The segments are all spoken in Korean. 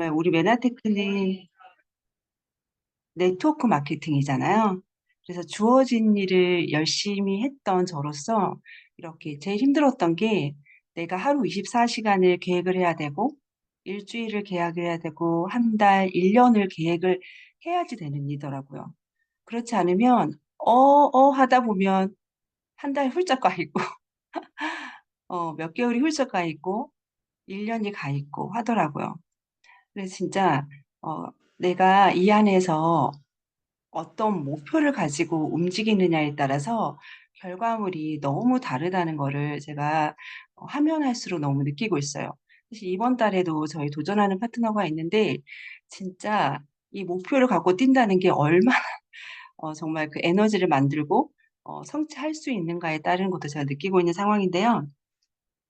우리 메나테크는 네트워크 마케팅이잖아요. 그래서 주어진 일을 열심히 했던 저로서 이렇게 제일 힘들었던 게 내가 하루 24시간을 계획을 해야 되고 일주일을 계획을 해야 되고 한 달, 1년을 계획을 해야지 되는 일이더라고요. 그렇지 않으면 하다 보면 한 달 훌쩍 가 있고 몇 개월이 훌쩍 가 있고 1년이 가 있고 하더라고요. 그래서 진짜 어, 내가 이 안에서 어떤 목표를 가지고 움직이느냐에 따라서 결과물이 너무 다르다는 거를 제가 하면 할수록 너무 느끼고 있어요. 사실 이번 달에도 저희 도전하는 파트너가 있는데 진짜 이 목표를 갖고 뛴다는 게 얼마나 정말 그 에너지를 만들고 성취할 수 있는가에 따른 것도 제가 느끼고 있는 상황인데요.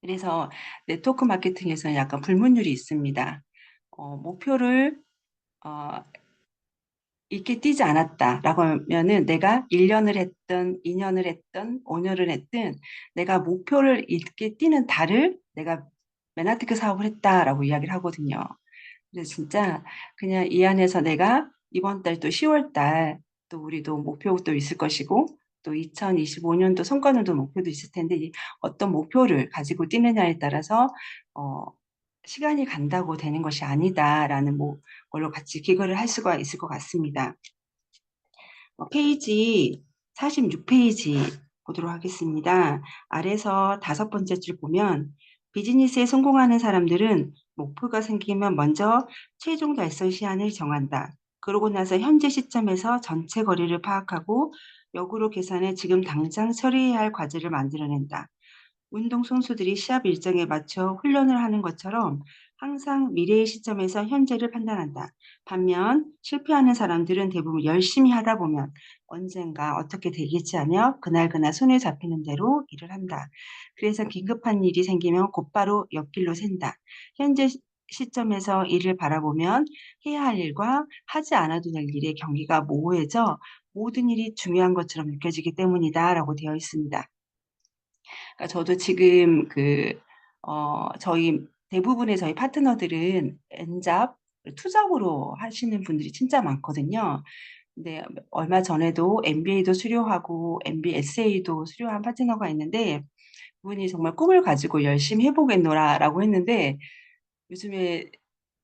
그래서 네트워크 마케팅에서는 약간 불문율이 있습니다. 목표를 어, 있게 뛰지 않았다라고 하면은 내가 1년을 했든 2년을 했든 5년을 했든 내가 목표를 있게 뛰는 달을 내가 맨하테크 사업을 했다라고 이야기를 하거든요. 그래서 진짜 그냥 이 안에서 내가 이번 달 또 10월 달 또 우리도 목표도 있을 것이고 또 2025년도 성과늘도 목표도 있을 텐데 이 어떤 목표를 가지고 뛰느냐에 따라서 어, 시간이 간다고 되는 것이 아니다라는 걸로 같이 기거를 할 수가 있을 것 같습니다. 페이지 46페이지 보도록 하겠습니다. 아래서 다섯 번째 줄 보면 비즈니스에 성공하는 사람들은 목표가 생기면 먼저 최종 달성 시한을 정한다. 그러고 나서 현재 시점에서 전체 거리를 파악하고 역으로 계산해 지금 당장 처리해야 할 과제를 만들어낸다. 운동 선수들이 시합 일정에 맞춰 훈련을 하는 것처럼 항상 미래의 시점에서 현재를 판단한다. 반면 실패하는 사람들은 대부분 열심히 하다 보면 언젠가 어떻게 되겠지 하며 그날그날 손에 잡히는 대로 일을 한다. 그래서 긴급한 일이 생기면 곧바로 옆길로 샌다. 현재 시점에서 일을 바라보면 해야 할 일과 하지 않아도 될 일의 경계가 모호해져 모든 일이 중요한 것처럼 느껴지기 때문이다라고 되어 있습니다. 그러니까 저도 지금 저희 대부분의 저희 파트너들은 엔잡, 투잡으로 하시는 분들이 진짜 많거든요. 근데 얼마 전에도 MBA도 수료하고 MBSA도 수료한 파트너가 있는데 그분이 정말 꿈을 가지고 열심히 해보겠노라라고 했는데 요즘에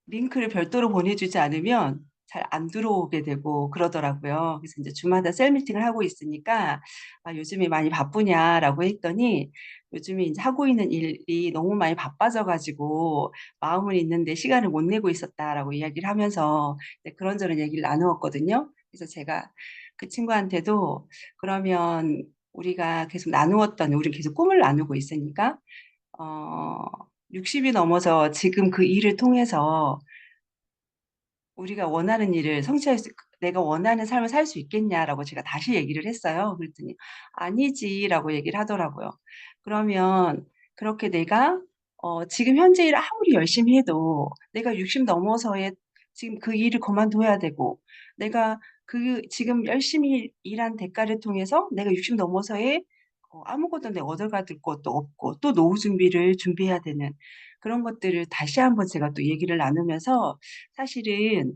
링크를 별도로 보내주지 않으면 잘 안 들어오게 되고 그러더라고요. 그래서 이제 주마다 셀 미팅을 하고 있으니까 아, 요즘에 많이 바쁘냐라고 했더니 요즘에 이제 하고 있는 일이 너무 많이 바빠져가지고 마음은 있는데 시간을 못 내고 있었다라고 이야기를 하면서 이제 그런저런 얘기를 나누었거든요. 그래서 제가 그 친구한테도 그러면 우리가 계속 나누었던 우리 계속 꿈을 나누고 있으니까 어, 60이 넘어서 지금 그 일을 통해서 우리가 원하는 일을 내가 원하는 삶을 살 수 있겠냐라고 제가 다시 얘기를 했어요. 그랬더니 아니지라고 얘기를 하더라고요. 그러면 그렇게 내가 지금 현재 일을 아무리 열심히 해도 내가 60 넘어서의 지금 그 일을 그만둬야 되고 내가 그 지금 열심히 일한 대가를 통해서 내가 60 넘어서의 아무것도 내가 얻어가질 것도 없고 또 노후 준비를 준비해야 되는 그런 것들을 다시 한번 제가 또 얘기를 나누면서 사실은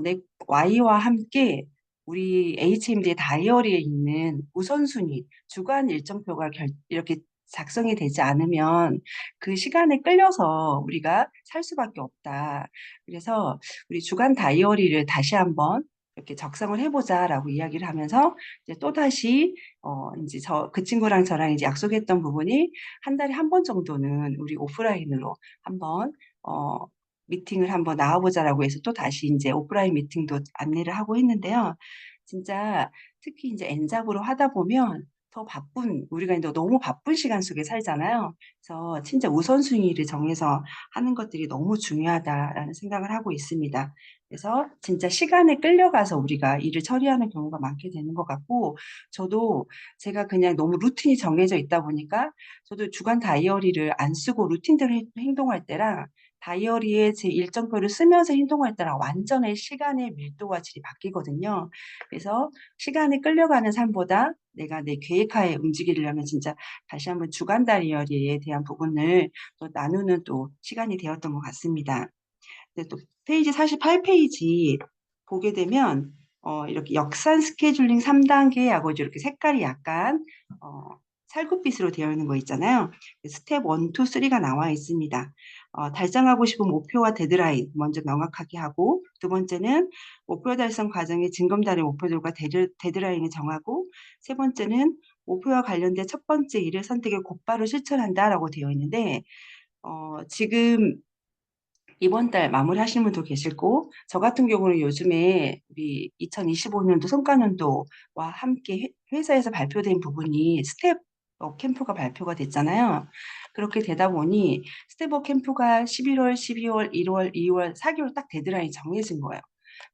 내 Y와 함께 우리 HMD의 다이어리에 있는 우선순위, 주간 일정표가 이렇게 작성이 되지 않으면 그 시간에 끌려서 우리가 살 수밖에 없다. 그래서 우리 주간 다이어리를 다시 한번 이렇게 작성을 해보자라고 이야기를 하면서 이제 또다시 이제 그 친구랑 저랑 이제 약속했던 부분이 한 달에 한 번 정도는 우리 오프라인으로 한번 어, 미팅을 한번 나와보자라고 해서 또 다시 이제 오프라인 미팅도 안내를 하고 있는데요. 진짜 특히 이제 엔잡으로 하다 보면 더 바쁜, 우리가 이제 너무 바쁜 시간 속에 살잖아요. 그래서 진짜 우선순위를 정해서 하는 것들이 너무 중요하다라는 생각을 하고 있습니다. 그래서 진짜 시간에 끌려가서 우리가 일을 처리하는 경우가 많게 되는 것 같고, 저도 제가 그냥 너무 루틴이 정해져 있다 보니까 저도 주간 다이어리를 안 쓰고 루틴대로 행동할 때랑 다이어리에 제 일정표를 쓰면서 행동할 때랑 완전히 시간의 밀도와 질이 바뀌거든요. 그래서 시간에 끌려가는 삶보다 내가 내 계획하에 움직이려면 진짜 다시 한번 주간 다이어리에 대한 부분을 또 나누는 또 시간이 되었던 것 같습니다. 근데 또 페이지 48페이지 보게 되면 이렇게 역산 스케줄링 3단계하고 이렇게 색깔이 약간 살구빛으로 되어 있는 거 있잖아요. 스텝 1, 2, 3가 나와 있습니다. 달성하고 싶은 목표와 데드라인 먼저 명확하게 하고, 두 번째는 목표 달성 과정의 징검다리 목표들과 데드라인을 정하고, 세 번째는 목표와 관련된 첫 번째 일을 선택해 곧바로 실천한다라고 되어 있는데, 지금 이번 달 마무리하시는 분도 계실 거고, 저 같은 경우는 요즘에 우리 2025년도 성과년도와 함께 회사에서 발표된 부분이 스텝업 캠프가 발표가 됐잖아요. 그렇게 되다 보니 스텝업 캠프가 11월, 12월, 1월, 2월, 4개월 딱 데드라인이 정해진 거예요.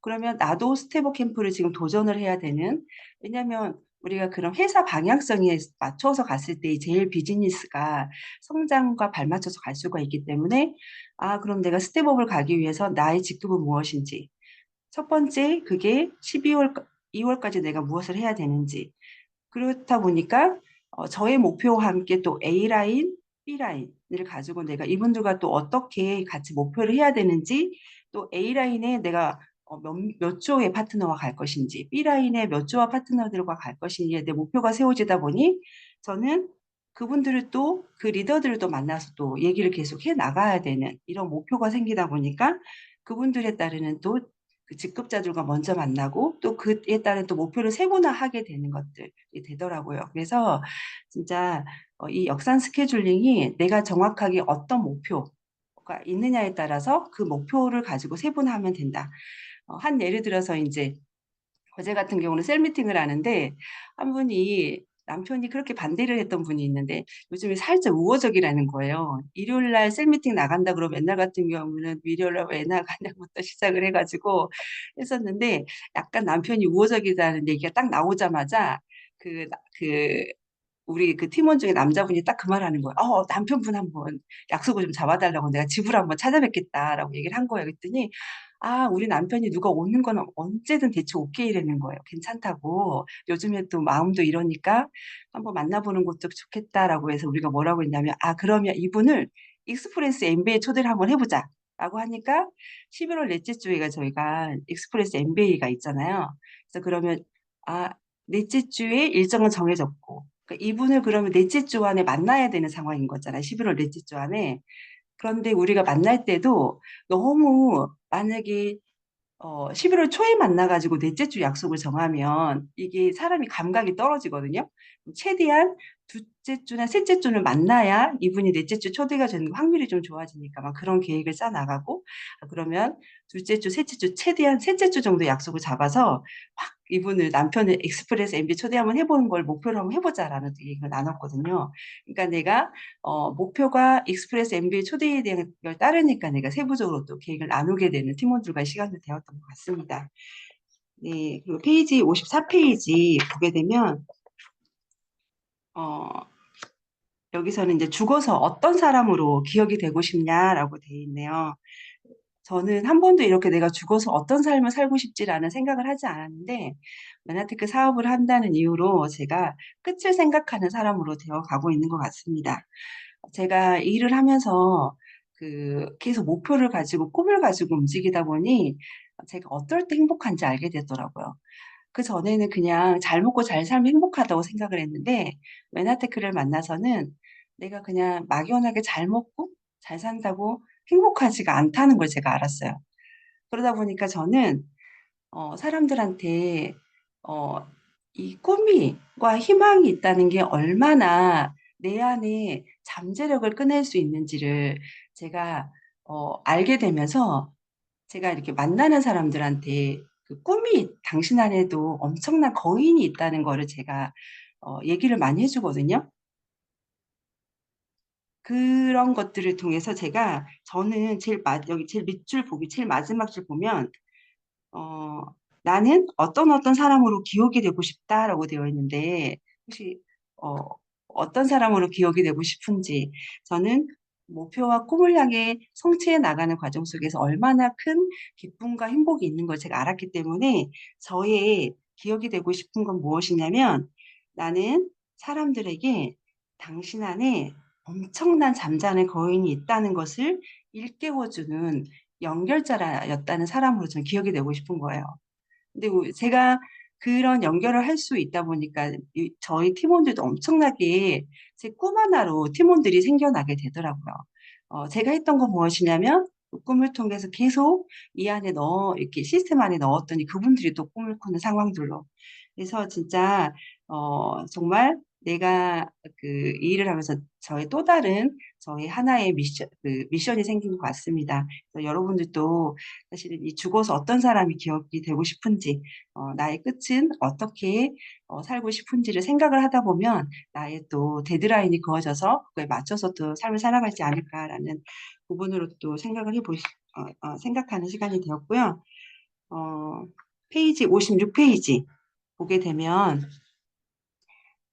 그러면 나도 스텝업 캠프를 지금 도전을 해야 되는, 왜냐하면 우리가 그런 회사 방향성에 맞춰서 갔을 때 제일 비즈니스가 성장과 발맞춰서 갈 수가 있기 때문에, 그럼 내가 스텝업을 가기 위해서 나의 직급은 무엇인지, 첫 번째 그게 12월, 2월까지 내가 무엇을 해야 되는지, 그렇다 보니까 저의 목표와 함께 또 A라인, B라인을 가지고 내가 이분들과 또 어떻게 같이 목표를 해야 되는지, 또 A라인에 내가 몇 조의 파트너와 갈 것인지, B라인에 몇 조와 파트너들과 갈 것인지에 내 목표가 세워지다 보니, 저는 그분들을 또 그 리더들을 또 만나서 또 얘기를 계속 해 나가야 되는 이런 목표가 생기다 보니까, 그분들에 따르는 또 그 직급자들과 먼저 만나고, 또 그에 따른 또 목표를 세분화하게 되는 것들이 되더라고요. 그래서 진짜 이 역산 스케줄링이 내가 정확하게 어떤 목표가 있느냐에 따라서 그 목표를 가지고 세분화하면 된다. 한 예를 들어서 이제 어제 같은 경우는 셀 미팅을 하는데, 한 분이 남편이 그렇게 반대를 했던 분이 있는데 요즘에 살짝 우호적이라는 거예요. 일요일 날 셀 미팅 나간다 그러면 옛날 같은 경우는 일요일 날 왜 나가냐부터 시작을 해가지고 했었는데, 약간 남편이 우호적이라는 얘기가 딱 나오자마자 그 우리 그 팀원 중에 남자분이 딱 그 말하는 거예요. 남편분 한번 약속을 좀 잡아달라고 내가 집을 한번 찾아뵙겠다라고 얘기를 한 거예요. 그랬더니 우리 남편이 누가 오는 건 언제든 대체 오케이라는 거예요. 괜찮다고. 요즘에 또 마음도 이러니까 한번 만나보는 것도 좋겠다라고 해서 우리가 뭐라고 했냐면, 그러면 이분을 익스프레스 MBA 초대를 한번 해보자. 라고 하니까 11월 넷째 주에가 저희가 익스프레스 MBA가 있잖아요. 그래서 그러면 아 넷째 주에 일정은 정해졌고, 그러니까 이분을 그러면 넷째 주 안에 만나야 되는 상황인 거잖아요. 11월 넷째 주 안에. 그런데 우리가 만날 때도 너무 만약에 11월 초에 만나가지고 넷째 주 약속을 정하면 이게 사람이 감각이 떨어지거든요. 최대한 둘째 주나 셋째 주는 만나야 이분이 넷째 주 초대가 되는 확률이 좀 좋아지니까 막 그런 계획을 짜 나가고, 그러면 둘째 주, 셋째 주, 최대한 셋째 주 정도 약속을 잡아서 확 이분을 남편을 익스프레스 MB 초대 한번 해보는 걸 목표로 한번 해보자라는 얘기를 나눴거든요. 그러니까 내가 목표가 익스프레스 MBA 초대에 대한 걸 따르니까 내가 세부적으로 또 계획을 나누게 되는 팀원들과의 시간도 되었던 것 같습니다. 네, 그리고 페이지 54페이지 보게 되면 어, 여기서는 이제 죽어서 어떤 사람으로 기억이 되고 싶냐라고 되어 있네요. 저는 한 번도 이렇게 내가 죽어서 어떤 삶을 살고 싶지라는 생각을 하지 않았는데, 맨하테크 사업을 한다는 이유로 제가 끝을 생각하는 사람으로 되어 가고 있는 것 같습니다. 제가 일을 하면서 계속 목표를 가지고 꿈을 가지고 움직이다 보니 제가 어떨 때 행복한지 알게 되더라고요. 그전에는 그냥 잘 먹고 잘 살면 행복하다고 생각을 했는데, 맨하테크를 만나서는 내가 그냥 막연하게 잘 먹고 잘 산다고 행복하지가 않다는 걸 제가 알았어요. 그러다 보니까 저는 사람들한테 어, 이 꿈과 희망이 있다는 게 얼마나 내 안에 잠재력을 꺼낼 수 있는지를 제가 알게 되면서, 제가 이렇게 만나는 사람들한테 그 꿈이 당신 안에도 엄청난 거인이 있다는 거를 제가 얘기를 많이 해주거든요. 그런 것들을 통해서 저는 여기 제일 밑줄 보기, 제일 마지막 줄 보면 어, 나는 어떤 사람으로 기억이 되고 싶다라고 되어 있는데, 혹시 어, 어떤 사람으로 기억이 되고 싶은지, 저는 목표와 꿈을 향해 성취해 나가는 과정 속에서 얼마나 큰 기쁨과 행복이 있는 걸 제가 알았기 때문에, 저의 기억이 되고 싶은 건 무엇이냐면, 나는 사람들에게 당신 안에 엄청난 잠자는 거인이 있다는 것을 일깨워주는 연결자였다는 사람으로 저는 기억이 되고 싶은 거예요. 근데 제가 그런 연결을 할 수 있다 보니까 저희 팀원들도 엄청나게 제 꿈 하나로 팀원들이 생겨나게 되더라고요. 제가 했던 건 무엇이냐면 그 꿈을 통해서 계속 이 안에 이렇게 시스템 안에 넣었더니 그분들이 또 꿈을 꾸는 상황들로. 그래서 진짜 정말 내가 이 일을 하면서 저의 또 다른 저의 하나의 미션이 생긴 것 같습니다. 그래서 여러분들도 사실은 이 죽어서 어떤 사람이 기억이 되고 싶은지, 나의 끝은 어떻게 살고 싶은지를 생각을 하다 보면 나의 또 데드라인이 그어져서 그거에 맞춰서 또 삶을 살아가지 않을까라는 부분으로 또 생각하는 시간이 되었고요. 페이지 56페이지 보게 되면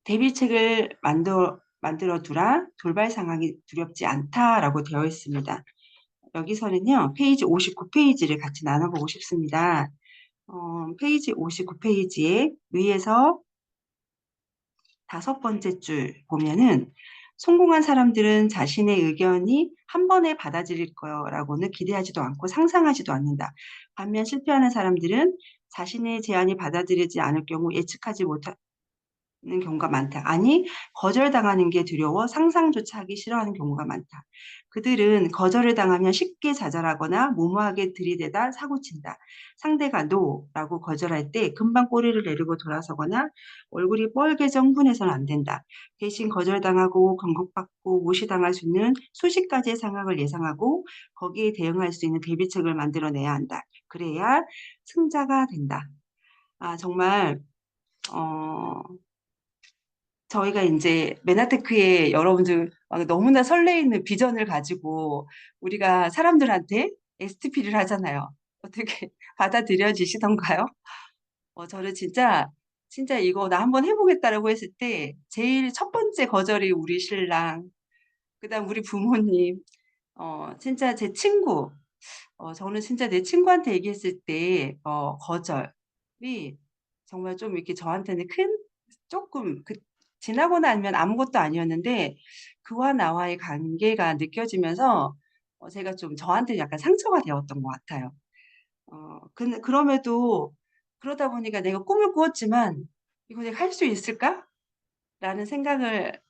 대비책을 만들어 두라 돌발 상황이 두렵지 않다라고 되어 있습니다. 여기서는요, 페이지 59페이지를 같이 나눠보고 싶습니다. 페이지 59페이지에 위에서 5번째 줄 보면은 성공한 사람들은 자신의 의견이 한 번에 받아들일 거라고는 기대하지도 않고 상상하지도 않는다. 반면 실패하는 사람들은 자신의 제안이 받아들이지 않을 경우 예측하지 못하는 경우가 많다. 아니, 거절당하는 게 두려워 상상조차 하기 싫어하는 경우가 많다. 그들은 거절을 당하면 쉽게 좌절하거나 무모하게 들이대다 사고친다. 상대가 노라고 거절할 때 금방 꼬리를 내리고 돌아서거나 얼굴이 뻘개져 흥분해서는 안 된다. 대신 거절당하고 경고받고 무시당할 수 있는 수십 가지의 상황을 예상하고 거기에 대응할 수 있는 대비책을 만들어내야 한다. 그래야 승자가 된다. 정말 어, 저희가 이제 메나테크에 여러분들 너무나 설레이는 비전을 가지고 우리가 사람들한테 STP를 하잖아요. 어떻게 받아들여지시던가요? 저는 진짜 이거 나 한번 해보겠다라고 했을 때 제일 첫 번째 거절이 우리 신랑, 그다음 우리 부모님, 진짜 제 친구, 저는 진짜 내 친구한테 얘기했을 때 거절이 정말 좀 이렇게 저한테는 조금 지나고 나면 아무것도 아니었는데 그와 나와의 관계가 느껴지면서 제가 좀 저한테 약간 상처가 되었던 것 같아요. 그럼에도 그러다 보니까 내가 꿈을 꾸었지만 이거 내가 할 수 있을까? 라는 생각을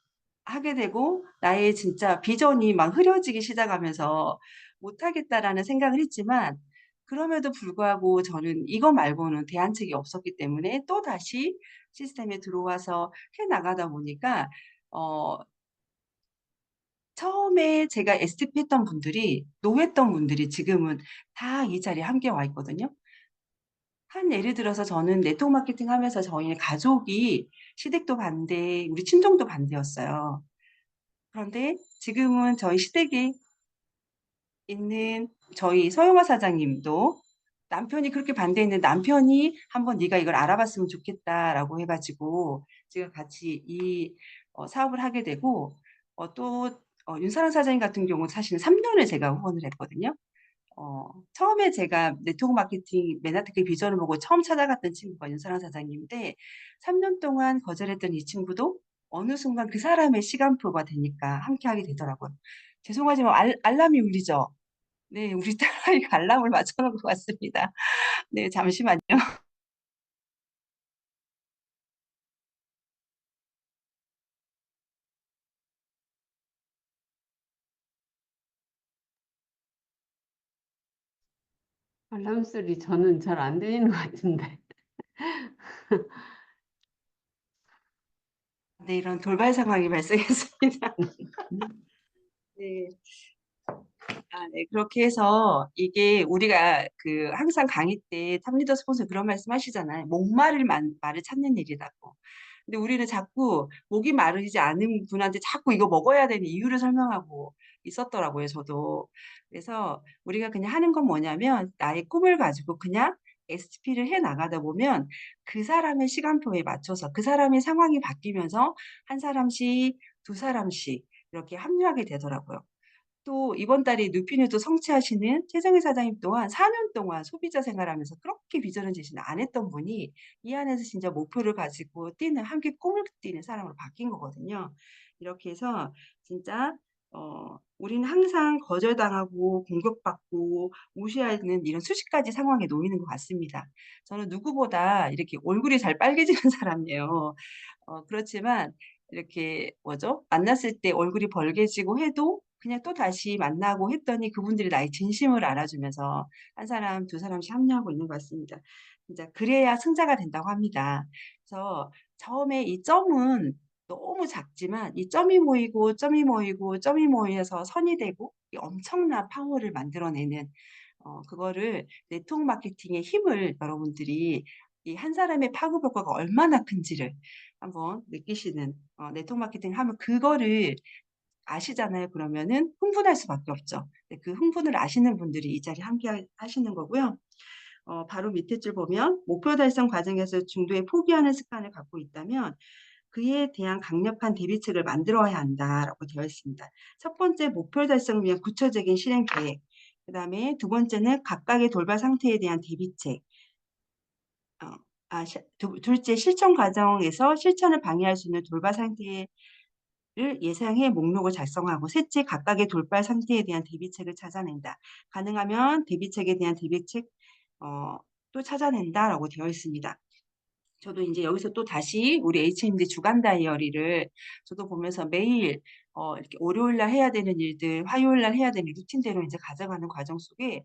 하게 되고 나의 진짜 비전이 막 흐려지기 시작하면서 못하겠다라는 생각을 했지만 그럼에도 불구하고 저는 이거 말고는 대안책이 없었기 때문에 또다시 시스템에 들어와서 해 나가다 보니까 어 처음에 제가 STP 했던 분들이 노했던 분들이 지금은 다 이 자리에 함께 와 있거든요. 한 예를 들어서 저는 네트워크 마케팅 하면서 저희 가족이 시댁도 반대, 우리 친정도 반대였어요. 그런데 지금은 저희 시댁에 있는 저희 서영화 사장님도 남편이 그렇게 반대했는데 남편이 "한번 네가 이걸 알아봤으면 좋겠다."라고 해 가지고 지금 같이 이 사업을 하게 되고 또 윤사랑 사장님 같은 경우는 사실은 3 년을 제가 후원을 했거든요. 처음에 제가 네트워크 마케팅 맨하탄 비전을 보고 처음 찾아갔던 친구가 윤사랑 사장님인데 3년 동안 거절했던 이 친구도 어느 순간 그 사람의 시간표가 되니까 함께하게 되더라고요. 죄송하지만 알람이 울리죠? 네. 우리 딸아이가 알람을 맞춰 놓은 것 같습니다. 네. 잠시만요. 알람 소리 저는 잘 안 들리는 것 같은데. 네. 이런 돌발 상황이 발생했습니다. 네. 네. 그렇게 해서 이게 우리가 항상 강의 때 탑리더 스폰서 그런 말씀하시잖아요. 목마를 말을 찾는 일이라고. 근데 우리는 자꾸 목이 마르지 않은 분한테 자꾸 이거 먹어야 되는 이유를 설명하고 있었더라고요, 저도. 그래서 우리가 그냥 하는 건 뭐냐면 나의 꿈을 가지고 그냥 STP를 해 나가다 보면 그 사람의 시간표에 맞춰서 그 사람의 상황이 바뀌면서 한 사람씩 두 사람씩 이렇게 합류하게 되더라고요. 또 이번 달에 누피뉴도 성취하시는 최정희 사장님 또한 4년 동안 소비자 생활하면서 그렇게 비전을 제시는 안 했던 분이 이 안에서 진짜 목표를 가지고 함께 꿈을 뛰는 사람으로 바뀐 거거든요. 이렇게 해서 진짜 우리는 항상 거절당하고 공격받고 무시하는 이런 수십 가지 상황에 놓이는 것 같습니다. 저는 누구보다 이렇게 얼굴이 잘 빨개지는 사람이에요. 그렇지만 이렇게 뭐죠? 만났을 때 얼굴이 벌개지고 해도 그냥 또다시 만나고 했더니 그분들이 나의 진심을 알아주면서 한 사람, 두 사람씩 합류하고 있는 것 같습니다. 진짜 그래야 승자가 된다고 합니다. 그래서 처음에 이 점은 너무 작지만 이 점이 모이고 점이 모이고 점이 모여서 선이 되고 이 엄청난 파워를 만들어내는 그거를 네트워크 마케팅의 힘을 여러분들이 이 한 사람의 파급 효과가 얼마나 큰지를 한번 느끼시는 네트워크 마케팅 하면 그거를 아시잖아요. 그러면은 흥분할 수밖에 없죠. 네, 그 흥분을 아시는 분들이 이 자리에 함께 하시는 거고요. 바로 밑에 줄 보면 목표 달성 과정에서 중도에 포기하는 습관을 갖고 있다면 그에 대한 강력한 대비책을 만들어야 한다라고 되어 있습니다. 첫 번째 목표 달성을 위한 구체적인 실행 계획. 그다음에 두 번째는 각각의 돌발 상태에 대한 대비책. 어, 둘째 실천 과정에서 실천을 방해할 수 있는 돌발 상태를 예상해 목록을 작성하고 셋째 각각의 돌발 상태에 대한 대비책을 찾아낸다. 가능하면 대비책에 대한 대비책 또 찾아낸다라고 되어 있습니다. 저도 이제 여기서 또 다시 우리 HMD 주간 다이어리를 저도 보면서 매일 이렇게 월요일 날 해야 되는 일들, 화요일 날 해야 되는 루틴대로 이제 가져가는 과정 속에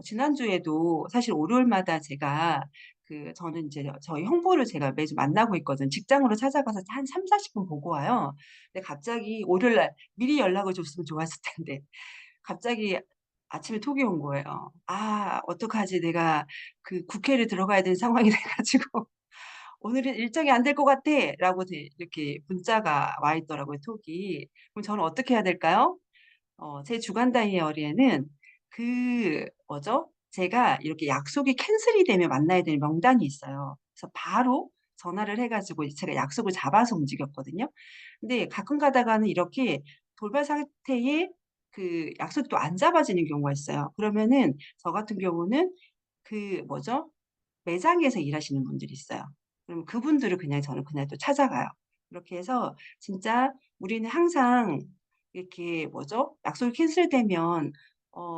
지난주에도 사실 월요일마다 제가 저는 이제 저희 홍보를 제가 매주 만나고 있거든. 직장으로 찾아가서 한 3-40분 보고 와요. 근데 갑자기 월요일 날 미리 연락을 줬으면 좋았을 텐데 갑자기 아침에 톡이 온 거예요. "아 어떡하지. 내가 국회를 들어가야 되는 상황이 돼 가지고 "오늘은 일정이 안 될 것 같아."라고 이렇게 문자가 와 있더라고요, 톡이. 그럼 저는 어떻게 해야 될까요? 제 주간 다이어리에는 뭐죠? 제가 이렇게 약속이 캔슬이 되면 만나야 되는 명단이 있어요. 그래서 바로 전화를 해 가지고 제가 약속을 잡아서 움직였거든요. 근데 가끔 가다가는 이렇게 돌발 상태에 약속이 또 안 잡아지는 경우가 있어요. 그러면은 저 같은 경우는 뭐죠? 매장에서 일하시는 분들이 있어요. 그럼 그분들을 그냥 저는 그날 또 찾아가요. 그렇게 해서 진짜 우리는 항상 이렇게 뭐죠? 약속이 캔슬되면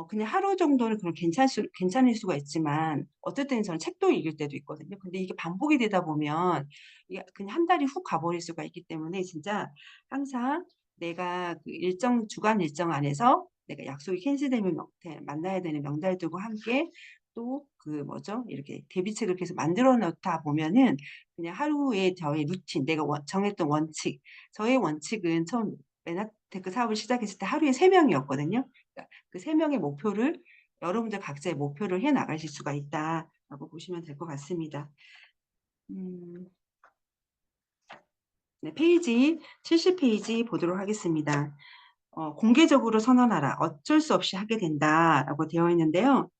그냥 하루 정도는 그럼 괜찮을 수가 있지만 어떨 때는 저는 책도 읽을 때도 있거든요. 근데 이게 반복이 되다 보면 이게 그냥 한 달이 훅 가버릴 수가 있기 때문에 진짜 항상 내가 주간 일정 안에서 내가 약속이 캔슬되면 만나야 되는 명달들과 함께 또 뭐죠? 이렇게 대비책을 계속 만들어 놓다 보면은 그냥 하루의 저의 루틴, 내가 정했던 원칙, 저의 원칙은 처음 메나테크 사업을 시작했을 때 하루에 3 명이었거든요. 그러니까 그 3 명의 목표를 여러분들 각자의 목표를 해 나가실 수가 있다라고 보시면 될 것 같습니다. 음. 네, 페이지 70 페이지 보도록 하겠습니다. "공개적으로 선언하라. 어쩔 수 없이 하게 된다."라고 되어 있는데요.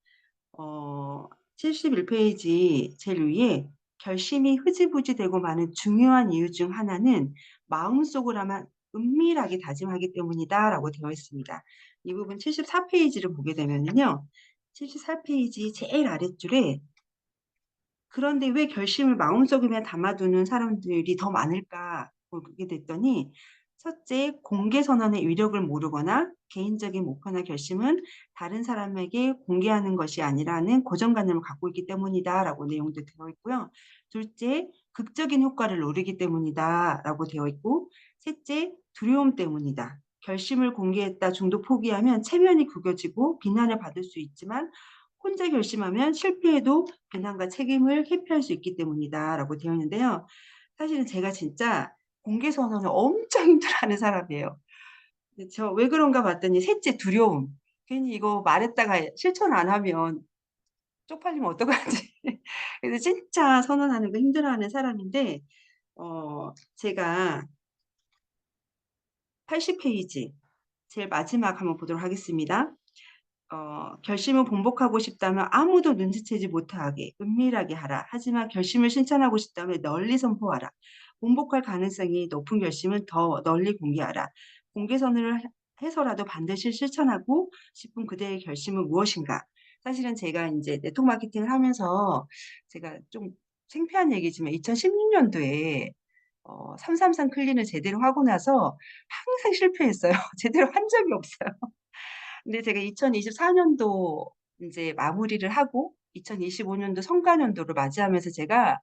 어 71 페이지 제일 위에 "결심이 흐지부지 되고 마는 중요한 이유 중 하나는 마음속으로만 은밀하게 다짐하기 때문이다."라고 되어 있습니다. 이 부분 74 페이지를 보게 되면은요. 74 페이지 제일 아랫줄에 그런데 왜 결심을 마음속에만 담아두는 사람들이 더 많을까 보게 됐더니 첫째, 공개 선언의 위력을 모르거나 개인적인 목표나 결심은 다른 사람에게 공개하는 것이 아니라는 고정관념을 갖고 있기 때문이다라고 내용도 되어 있고요. 둘째, 극적인 효과를 노리기 때문이다라고 되어 있고, 셋째, 두려움 때문이다. 결심을 공개했다 중도 포기하면 체면이 구겨지고 비난을 받을 수 있지만 혼자 결심하면 실패해도 비난과 책임을 회피할 수 있기 때문이다라고 되어 있는데요. 사실은 제가 진짜 공개 선언을 엄청 힘들어하는 사람이에요. 근데 저 왜 그런가 봤더니 셋째 두려움. 괜히 이거 말했다가 실천 안 하면 쪽팔리면 어떡하지. 그래서 진짜 선언하는 거 힘들어하는 사람인데 제가 80 페이지 제일 마지막 한번 보도록 하겠습니다. "결심을 번복하고 싶다면 아무도 눈치채지 못하게 은밀하게 하라. 하지만 결심을 실천하고 싶다면 널리 선포하라. 번복할 가능성이 높은 결심은 더 널리 공개하라. 공개 선언을 해서라도 반드시 실천하고 싶은 그대의 결심은 무엇인가?" 사실은 제가 인제 네트워크 마케팅을 하면서 제가 좀 창피한 얘기지만 2016 년도에 333 클린을 제대로 하고 나서 항상 실패했어요. 제대로 한 적이 없어요. 근데 제가 2024년도 이제 마무리를 하고 2025년도 성과년도를 맞이하면서 제가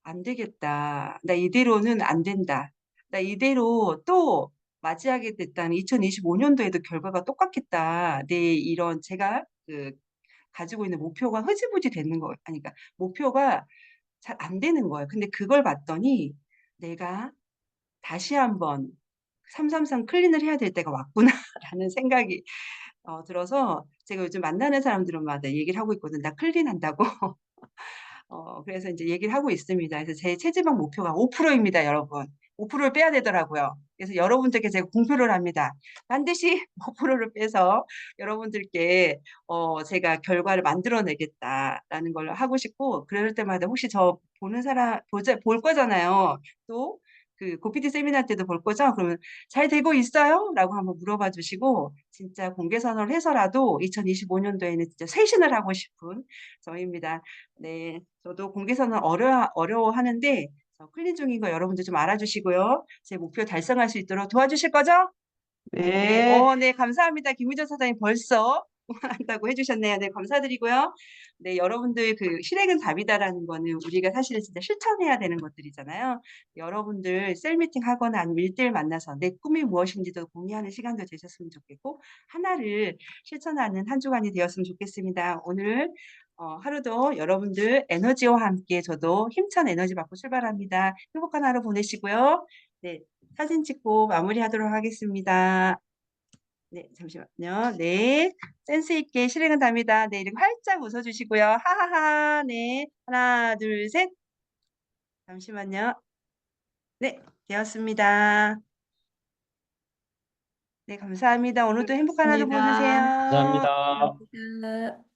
'안 되겠다. 나 이대로는 안 된다. 나 이대로 또 맞이하게 됐다는 2025년도에도 결과가 똑같겠다.' 내 이런 제가 가지고 있는 목표가 흐지부지 되는 거 아니 그러니까 목표가 잘 안 되는 거예요. 근데 그걸 봤더니 '내가 다시 한번 333 클린을 해야 될 때가 왔구나.'라는 생각이 들어서 제가 요즘 만나는 사람들마다 얘기를 하고 있거든요. "나 클린한다."고. 그래서 인제 얘기를 하고 있습니다. 그래서 제 체지방 목표가 5% 입니다, 여러분. 5%를 빼야 되더라고요. 그래서 여러분들께 제가 공표를 합니다. 반드시 5%를 빼서 여러분들께 제가 결과를 만들어 내겠다라는 걸 하고 싶고 그럴 때마다 혹시 저 보는 사람 볼 거잖아요. 또 고피티 세미나 때도 볼 거죠? 그러면 "잘 되고 있어요?" 라고 한번 물어봐 주시고 진짜 공개 선언을 해서라도 2025년도에는 진짜 쇄신을 하고 싶은 저입니다. 네. 저도 공개 선언 어려워하는데 클린 중인 거 여러분들 좀 알아주시고요. 제 목표 달성할 수 있도록 도와주실 거죠? 네. 네. 네 감사합니다. 김미정 사장님 벌써 응원한다고 해 주셨네요. 네 감사드리고요. 네 여러분들 "실행은 답이다."라는 거는 우리가 사실은 진짜 실천해야 되는 것들이잖아요. 여러분들 셀 미팅 하거나 아니면 1:1 만나서 내 꿈이 무엇인지도 공유하는 시간도 되셨으면 좋겠고 하나를 실천하는 한 주간이 되었으면 좋겠습니다. 오늘 하루도 여러분들 에너지와 함께 저도 힘찬 에너지 받고 출발합니다. 행복한 하루 보내시고요. 네. 사진 찍고 마무리하도록 하겠습니다. 네 잠시만요. 네. 센스 있게 실행은 답니다. 네 이렇게 활짝 웃어 주시고요. 하하하. 네. 하나 둘 셋. 잠시만요. 네. 되었습니다. 네 감사합니다. 오늘도 행복한 하루 고맙습니다. 보내세요. 감사합니다. 감사합니다.